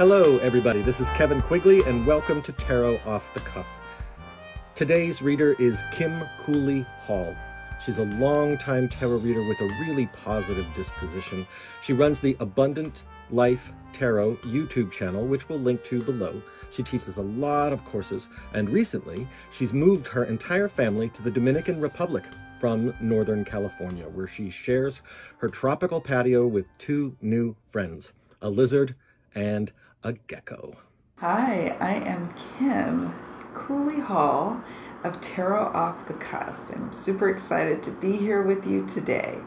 Hello everybody, this is Kevin Quigley and welcome to Tarot Off the Cuff. Today's reader is Kim Cooley-Hall. She's a long-time tarot reader with a really positive disposition. She runs the Abundant Life Tarot YouTube channel, which we'll link to below. She teaches a lot of courses, and recently she's moved her entire family to the Dominican Republic from Northern California, where she shares her tropical patio with two new friends, a lizard and a gecko. Hi, I am Kim Cooley-Hall of Tarot Off the Cuff, and I'm super excited to be here with you today.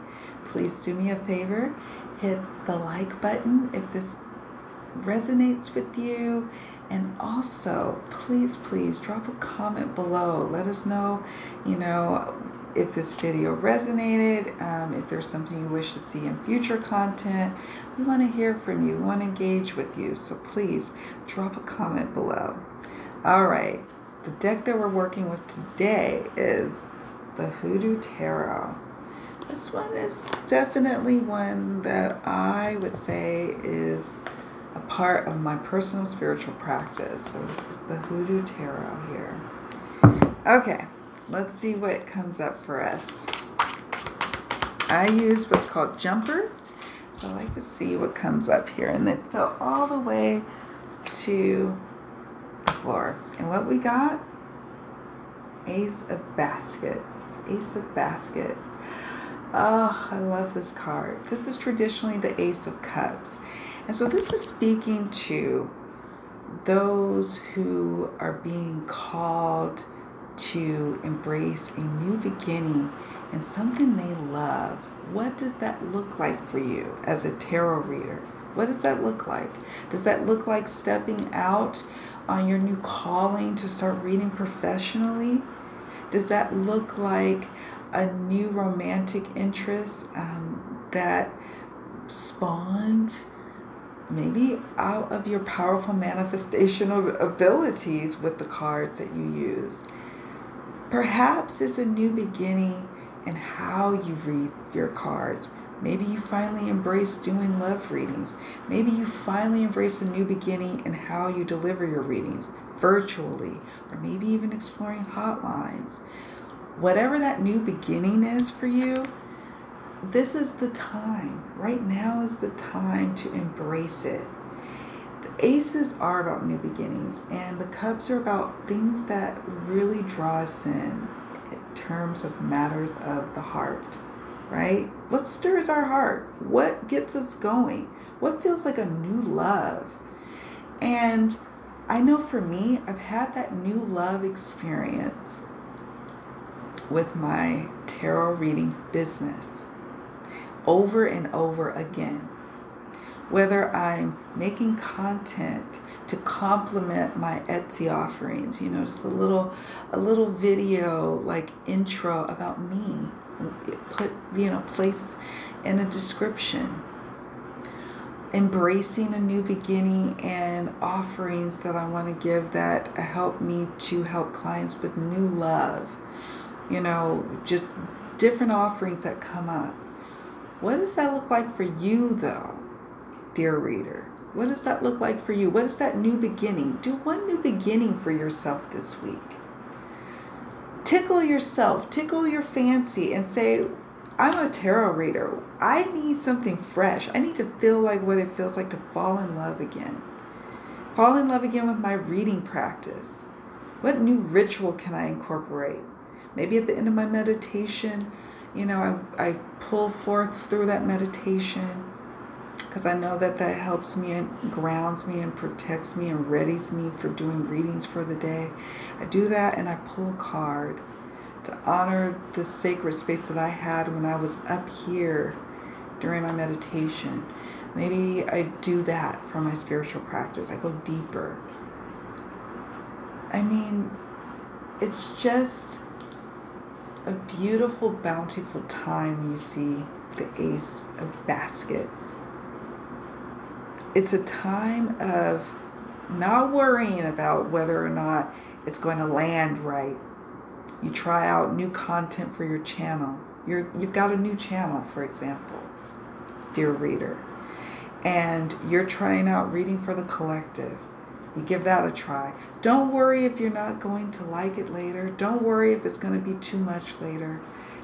Please do me a favor, hit the like button if this resonates with you, and also please drop a comment below. Let us know, if this video resonated, if there's something you wish to see in future content. We want to hear from you. We want to engage with you. So please drop a comment below. All right. The deck that we're working with today is the HooDoo Tarot. This one is definitely one that I would say is a part of my personal spiritual practice. So this is the HooDoo Tarot here. Okay. Let's see what comes up for us. I use what's called jumpers. So I like to see what comes up here. And they fell all the way to the floor. And what we got? Ace of Baskets. Ace of Baskets. Oh, I love this card. This is traditionally the Ace of Cups. And so this is speaking to those who are being called to embrace a new beginning and something they love. What does that look like for you as a tarot reader? What does that look like? Does that look like stepping out on your new calling to start reading professionally? Does that look like a new romantic interest that spawned maybe out of your powerful manifestational abilities with the cards that you use? Perhaps it's a new beginning in how you read your cards. Maybe you finally embrace doing love readings. Maybe you finally embrace a new beginning in how you deliver your readings virtually, or maybe even exploring hotlines. Whatever that new beginning is for you, this is the time. Right now is the time to embrace it. The aces are about new beginnings, and the cups are about things that really draw us in terms of matters of the heart, right? What stirs our heart? What gets us going? What feels like a new love? And I know for me, I've had that new love experience with my tarot reading business over and over again. Whether I'm making content to complement my Etsy offerings, just a little video like intro about me, placed in a description. Embracing a new beginning and offerings that I want to give that help me to help clients with new love. Just different offerings that come up. What does that look like for you though, dear reader? What does that look like for you? What is that new beginning? Do one new beginning for yourself this week. Tickle yourself, tickle your fancy and say, I'm a tarot reader. I need something fresh. I need to feel like what it feels like to fall in love again. Fall in love again with my reading practice. What new ritual can I incorporate? Maybe at the end of my meditation, I pull forth through that meditation, because I know that helps me and grounds me and protects me and readies me for doing readings for the day. I do that and I pull a card to honor the sacred space that I had when I was up here during my meditation. Maybe I do that for my spiritual practice. I go deeper. I mean, it's just a beautiful, bountiful time when you see the Ace of Baskets. It's a time of not worrying about whether or not it's going to land right. You try out new content for your channel. You've got a new channel, for example, dear reader. and you're trying out reading for the collective, you give that a try. Don't worry if you're not going to like it later. Don't worry if it's going to be too much later.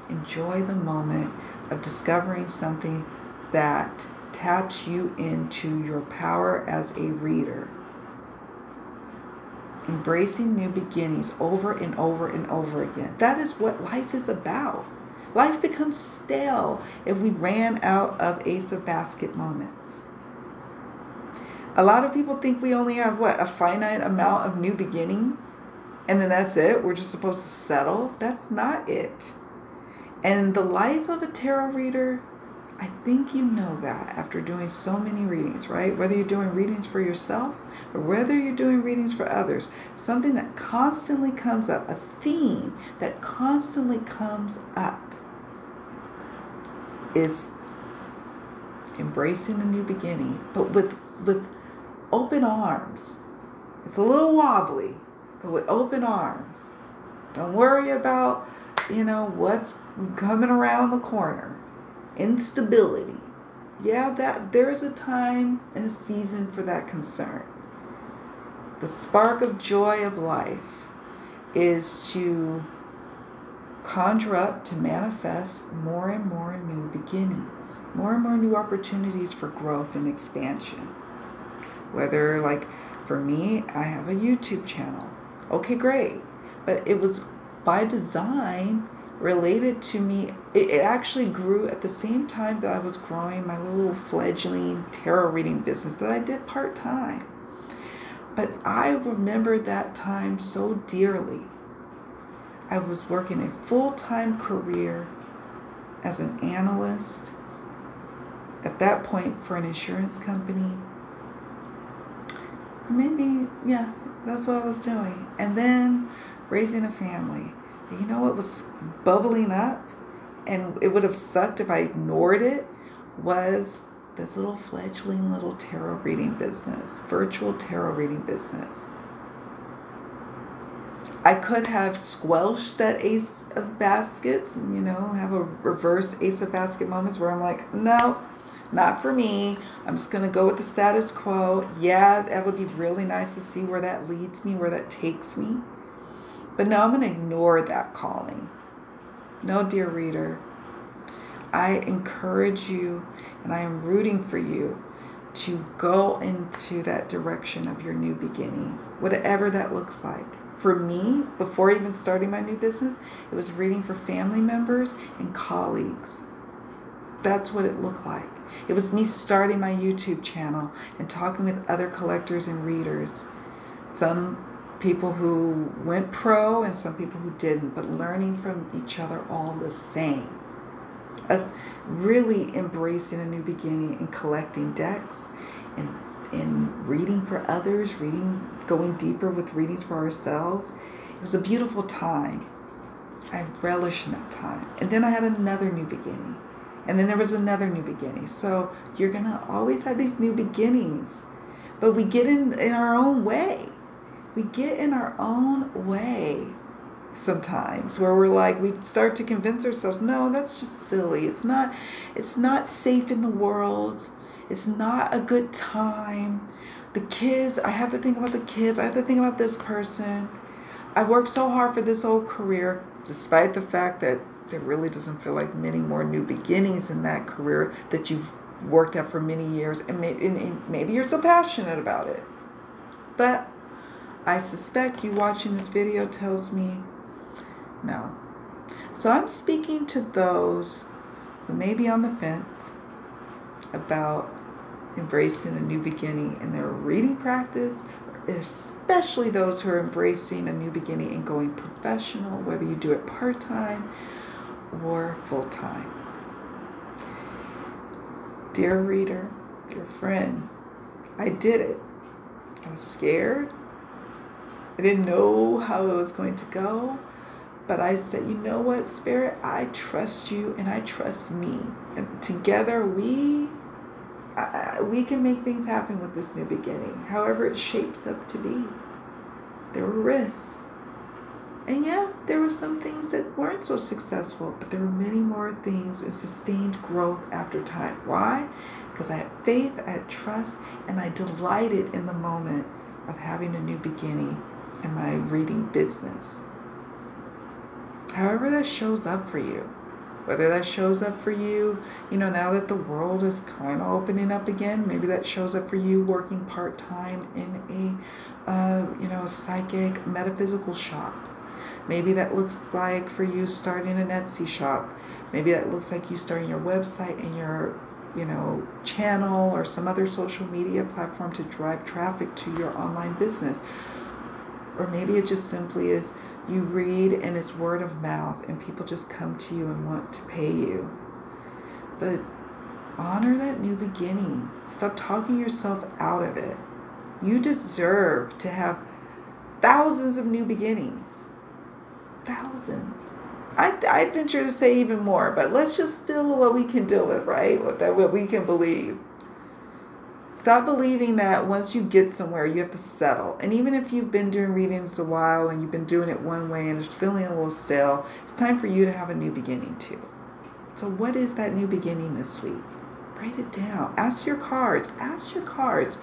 Enjoy the moment of discovering something that taps you into your power as a reader. Embracing new beginnings over and over and over again. That is what life is about. Life becomes stale if we ran out of Ace of Basket moments. A lot of people think we only have, a finite amount of new beginnings, and then that's it. We're just supposed to settle. That's not it. And the life of a tarot reader, I think you know that after doing so many readings, right? Whether you're doing readings for yourself or whether you're doing readings for others, something that constantly comes up, a theme that constantly comes up, is embracing a new beginning, but with open arms. It's a little wobbly, but with open arms. Don't worry about, what's coming around the corner. Instability. Yeah, that there is a time and a season for that concern. The spark of joy of life is to conjure up, to manifest more and more new beginnings, more and more new opportunities for growth and expansion. Whether, like, for me, I have a YouTube channel. Okay, great. But it was by design related to me. It actually grew at the same time that I was growing my little fledgling tarot reading business that I did part-time. But I remember that time so dearly. I was working a full-time career as an analyst, at that point for an insurance company. Maybe, yeah, that's what I was doing. And then raising a family. And you know what was bubbling up? And it would have sucked if I ignored it, was this little fledgling little tarot reading business, virtual tarot reading business. I could have squelched that Ace of Baskets, have a reverse Ace of Basket moments where I'm like, no, not for me. I'm just going to go with the status quo. Yeah, that would be really nice to see where that leads me, where that takes me. But no, I'm going to ignore that calling. No, dear reader. I encourage you, and I am rooting for you to go into that direction of your new beginning, whatever that looks like. For me, before even starting my new business, it was reading for family members and colleagues. That's what it looked like. It was me starting my YouTube channel and talking with other collectors and readers. Some people who went pro and some people who didn't, but learning from each other all the same. Us really embracing a new beginning and collecting decks and reading for others, going deeper with readings for ourselves. It was a beautiful time. I relished in that time. And then I had another new beginning. And then there was another new beginning. So you're going to always have these new beginnings. But we get in our own way. We get in our own way sometimes, where we're like, we start to convince ourselves, no, that's just silly. It's not safe in the world. It's not a good time. The kids, I have to think about the kids. I have to think about this person. I worked so hard for this whole career, despite the fact that there really doesn't feel like many more new beginnings in that career that you've worked at for many years. And maybe you're so passionate about it. But I suspect you watching this video tells me no. So I'm speaking to those who may be on the fence about embracing a new beginning in their reading practice, especially those who are embracing a new beginning and going professional, whether you do it part-time or full-time. Dear reader, dear friend, I did it. I was scared. I didn't know how it was going to go. But I said, you know what, Spirit? I trust you and I trust me. And together we can make things happen with this new beginning, however it shapes up to be. There were risks. And yeah, there were some things that weren't so successful, but there were many more things and sustained growth after time. Why? because I had faith, I had trust, and I delighted in the moment of having a new beginning in my reading business. However that shows up for you, whether that shows up for you, now that the world is kind of opening up again, maybe that shows up for you working part-time in a psychic metaphysical shop. Maybe that looks like for you starting an Etsy shop. Maybe that looks like you starting your website and your channel or some other social media platform to drive traffic to your online business. Or maybe it just simply is you read and it's word of mouth and people just come to you and want to pay you. But honor that new beginning. Stop talking yourself out of it. You deserve to have thousands of new beginnings. Thousands. I venture to say even more, but let's just deal with what we can deal with, right? What we can believe. Stop believing that once you get somewhere, you have to settle. And even if you've been doing readings a while and you've been doing it one way and it's feeling a little stale, it's time for you to have a new beginning too. So what is that new beginning this week? Write it down. Ask your cards. Ask your cards.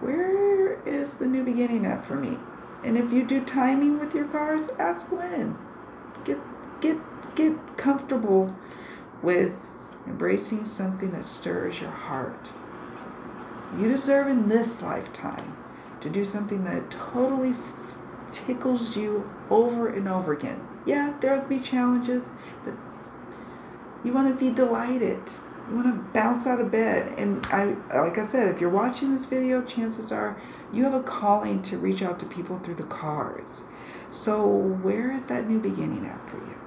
Where is the new beginning at for me? And if you do timing with your cards, ask when. Get comfortable with embracing something that stirs your heart. You deserve in this lifetime to do something that totally tickles you over and over again. Yeah, there will be challenges, but you want to be delighted. You want to bounce out of bed. And like I said, if you're watching this video, chances are you have a calling to reach out to people through the cards. So where is that new beginning at for you?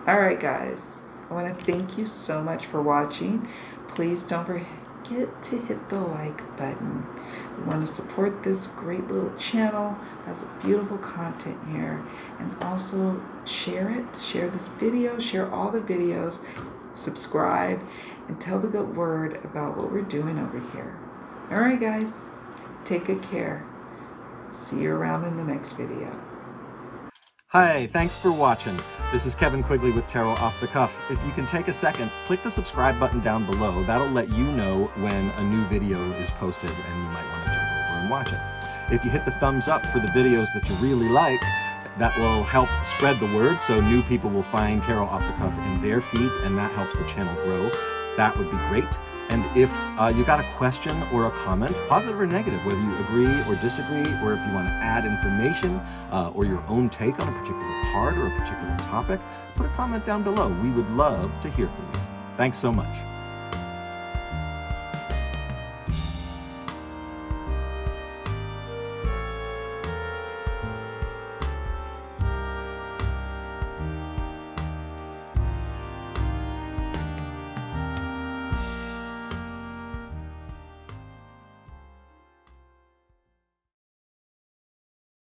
All right, guys. I want to thank you so much for watching. Please don't forget to hit the like button. We want to support this great little channel. It has beautiful content here. And also share it. Share this video. Share all the videos. Subscribe. And tell the good word about what we're doing over here. All right, guys. Take good care. See you around in the next video. Hi, thanks for watching. This is Kevin Quigley with Tarot Off the Cuff. If you can take a second, click the subscribe button down below. That'll let you know when a new video is posted and you might want to jump over and watch it. If you hit the thumbs up for the videos that you really like, that will help spread the word so new people will find Tarot Off the Cuff in their feed, and that helps the channel grow. That would be great. And if you got a question or a comment, positive or negative, whether you agree or disagree, or if you want to add information or your own take on a particular card or a particular topic, put a comment down below. We would love to hear from you. Thanks so much.